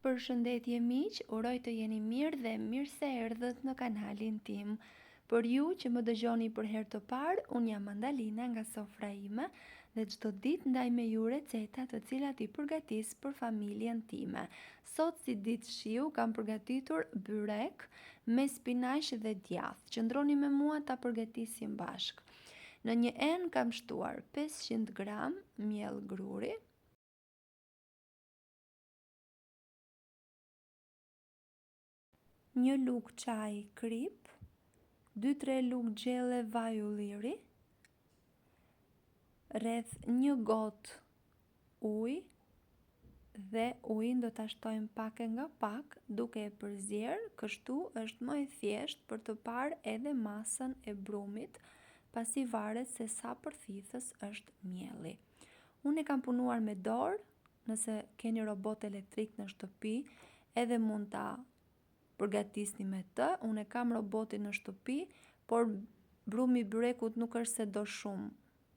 Përshëndetje miq, uroj të jeni mirë dhe mirë se erdhët në kanalin tim. Për ju që më dëgjoni për herë të parë, unë jam Mandalina nga sofra ime dhe çdo ditë ndaj me ju receta të cilat i përgatis për familjen time. Sot si ditë shiu kam përgatitur byrek me spinaq dhe djath. Qëndroni me mua ta përgatisim bashk. Në një enë kam shtuar 500 gram miell gruri, 1 lugë çaj krip, 2-3 lugë gjelle vaj ulliri, rreth 1 gotë ujë dhe ujin do ta shtojmë pak e nga pak duke e përzier, kështu është më e thjeshtë për të parë edhe masën e brumit, pasi varet se sa përthithës është mielli. Unë e kam punuar me dorë, nëse keni robot elektrik në shtëpi, edhe mund ta përgatisni me të. Unë e kam robotin në shtëpi, por brumi i byrekut nuk është se do shumë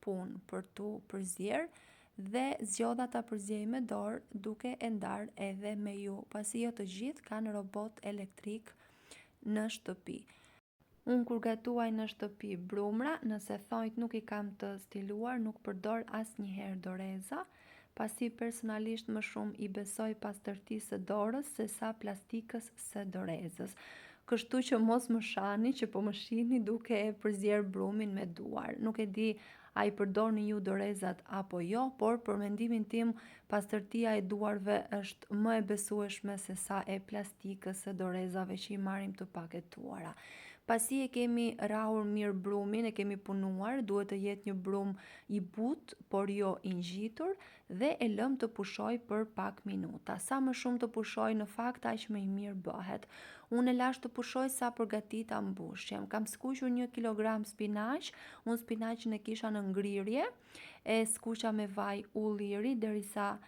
punë për tu përzier dhe zgjodha ta përziej me dorë duke e ndarë edhe me ju, pasi jo të gjithë kanë robot elektrik në shtëpi. Unë kur gatuaj në shtëpi brumra, nëse thonjt nuk i kam të stiluar, nuk përdor asnjëherë doreza, pasi personalisht më shumë i besoj pastërtisë së dorës se sa plastikës së dorezës. Kështu që mos më shani që po më shihni duke e përzier brumin me duar. Nuk e di a i përdorni ju dorezat apo jo, por për mendimin tim pastërtia e duarve është më e besueshme se sa e plastikës së dorezave që i marrim të paketuara. Pasi e kemi rrahur mirë brumin, e kemi punuar, duhet të jetë një brum i butë, por jo i ngjitur, dhe e lëm të pushoj për pak minuta. Sa më shumë të pushoj në fakt aq më i mirë bëhet. Unë e lash të pushoj sa përgatita mbushjem. Kam skuqur 1 kilogram spinaq, unë spinaqin e kisha në ngrirje, e skuqa me vaj ulliri derisa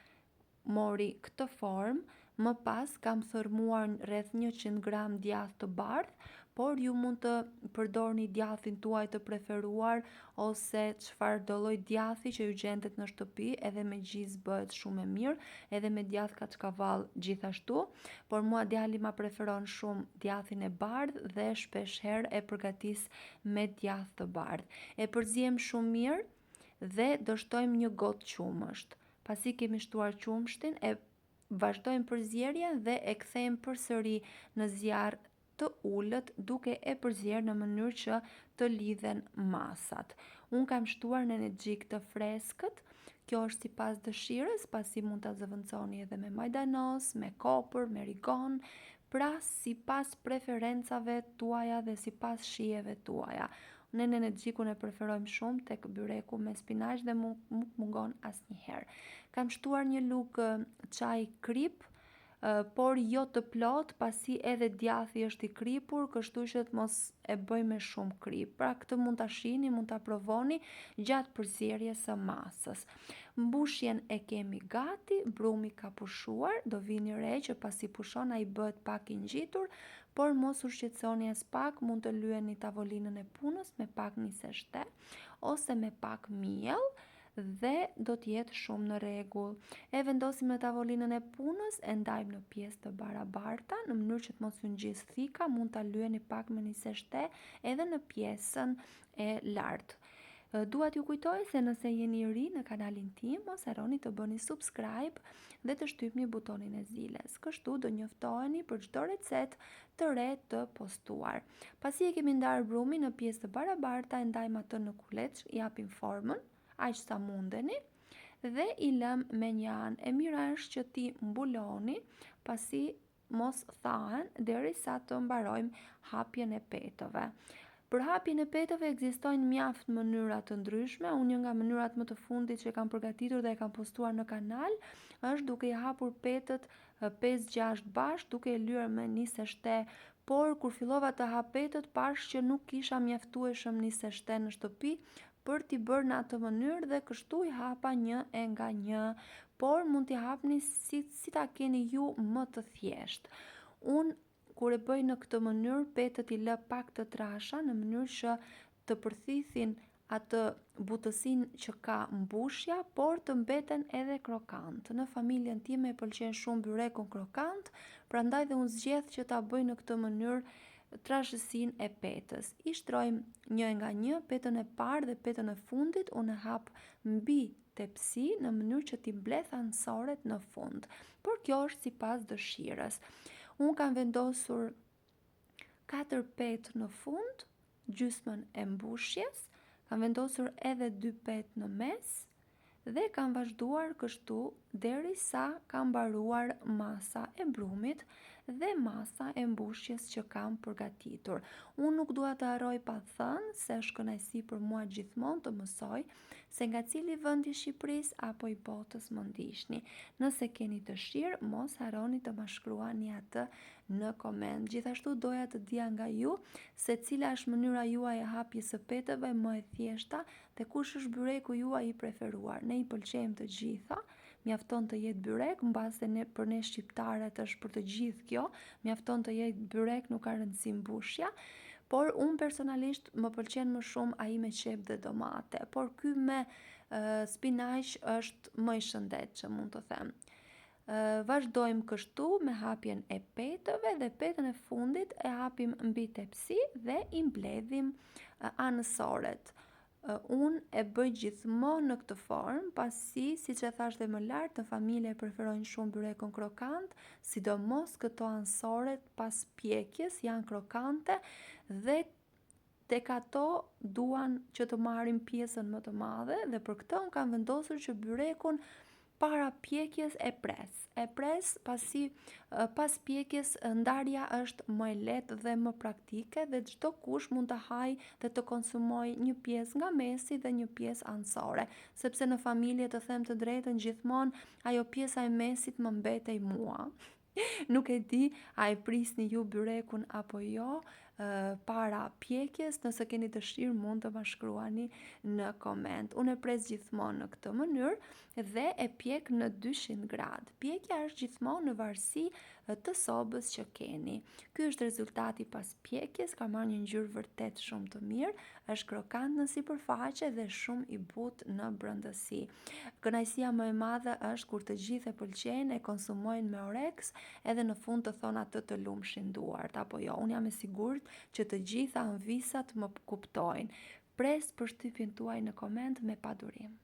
mori këtë formë. Më pas kam thërmuar rreth 100 gram djath të bardh, por ju mund të përdorni djathin tuaj të preferuar ose çfarëdo lloj djathi që ju gjendet në shtëpi, edhe me gjizë bëhet shumë e mirë, edhe me djath kaçkavall gjithashtu, por mua djali ma preferon shumë djathin e bardh dhe shpeshherë e përgatis me djath të bardh. E përzijem shumë mirë dhe do shtojmë 1 gotë qumësht. Pasi kemi shtuar qumshtin, e vazhdojmë përzierjen dhe e kthejmë përsëri në zjarr të ulët duke e përzier në mënyrë që të lidhen masat. Unë kam shtuar në një xhik të freskët, kjo është sipas dëshirës, pasi mund ta zëvendësoni edhe me majdanos, me kopër, me rigon, pra sipas preferencave tuaja dhe sipas shijeve tuaja. Ne në xhikun e preferojmë shumë tek byreku me spinaq dhe nuk mungon asnjëherë. Kam shtuar 1 lugë çaj krip, por jo të plot, pasi edhe djathi është i kripur, kështu që të mos e bëj me shumë krip. Pra këtë mund ta shihni, mund ta provoni gjatë përzierjes së masës. Mbushjen e kemi gati, brumi ka pushuar, do vini re që pasi pushon ai bëhet pak i ngjitur, por mos u shqetësoni as pak, mund të lyeni tavolinën e punës me pak nis e shte ose me pak miell dhe do t'jetë shumë në rregull. E vendosim në tavolinën e punës, e ndajmë në pjesë të barabarta, në mënyrë që të mos u ngjisë thika, mund ta lyeni pak me nis e shte edhe në pjesën e lartë. Dua t'ju kujtoj se nëse jeni ri në kanalin tim, mos harroni të bëni subscribe dhe të shtypni butonin e zilës. Kështu do njoftoheni për çdo recetë të re të postuar. Pasi e kemi ndarë brumin në pjesë të barabarta, e ndajmë atë në kuleç, i japim formën aq sa mundeni dhe i lëm me një anë. E mira është që ti mbuloni pasi mos thahen derisa të mbarojmë hapjen e petëve. Për hapjen e petëve ekzistojnë mjaft mënyra të ndryshme. Unë një nga mënyrat më të fundit që kam përgatitur dhe e kam postuar në kanal është duke i hapur petët 5-6 bashkë, duke e lyer me nis e shte, por kur fillova të hap petët pash që nuk kisha mjaftueshëm nis e shte në shtëpi për t'i bërë në atë mënyrë dhe kështu i hapa një e nga një, por mund t'i hapni si ta keni ju më të thjeshtë. Unë kur e bëj në këtë mënyrë, petët i lë pak të trasha në mënyrë që të përthithin atë butësinë që ka mbushja, por të mbeten edhe krokant. Në familjen time pëlqen shumë byrekun krokant, prandaj dhe unë zgjedh që ta bëj në këtë mënyrë trashësinë e petës. I shtrojmë një nga një, petën e parë dhe petën e fundit unë e hap mbi tepsi në mënyrë që t'i mbledh anësoret në fund. Por kjo është sipas dëshirës. Unë kam vendosur 4 petë në fund, gjysmën e mbushjes, kam vendosur edhe 2 petë në mes dhe kam vazhduar kështu derisa ka mbaruar masa e brumit dhe masa e mbushjes që kam përgatitur. Unë nuk dua të harroj pa thënë se është kënaqësi për mua gjithmonë të mësoj se nga cili vend i Shqipërisë apo i botës më ndiqni. Nëse keni dëshirë, mos harroni të ma shkruani atë në koment. Gjithashtu doja të dija nga ju se cila është mënyra juaj e hapjes së petëve më e thjeshta dhe kush është byreku juaj i preferuar. Ne i pëlqejmë të gjitha, mjafton të jetë byrek, mbase për ne shqiptarët është për të gjithë kjo, mjafton të jetë byrek, nuk ka rëndësi mbushja, por unë personalisht më pëlqen më shumë ai me qep dhe domate, por ky me spinaq është më i shëndetshëm, mund të them. Vazhdojmë kështu me hapjen e petëve dhe petën e fundit e hapim mbi tepsi dhe i mbledhim anësoret. Unë e bëj gjithmonë në këtë formë, pasi, siç e thash dhe më lart, në familje preferojnë shumë byrekun krokant, sidomos këto anësoret pas pjekjes janë krokante dhe tek ato duan që të marrin pjesën më të madhe dhe për këtë unë kam vendosur që byrekun para pjekjes e pres pasi pas pjekjes ndarja është më e lehtë dhe më praktike dhe çdo kush mund të hajë dhe të konsumoj një pjesë nga mesi dhe një pjesë anësore, sepse në familje të them të drejtën gjithmonë ajo pjesa e mesit më mbetej mua. Nuk e di a e prisni ju byrekun apo jo para pjekjes, nëse keni dëshirë mund të ma shkruani në koment. Unë e pres gjithmonë në këtë mënyrë dhe e pjek në 200 gradë. Pjekja është gjithmonë në varësi të sobës që keni. Ky është rezultati pas pjekjes, ka marrë një ngjyrë vërtet shumë të mirë, është krokant në sipërfaqe dhe shumë i butë në brendësi. Kënaqësia më e madhe është kur të gjithë e pëlqejnë, e konsumojnë me oreks, edhe në fund të thonë atë të lumshin duart apo jo. Unë jam e sigurt që të gjitha anvisat më kuptojnë. Pres përshtypjen tuaj në koment me padurim.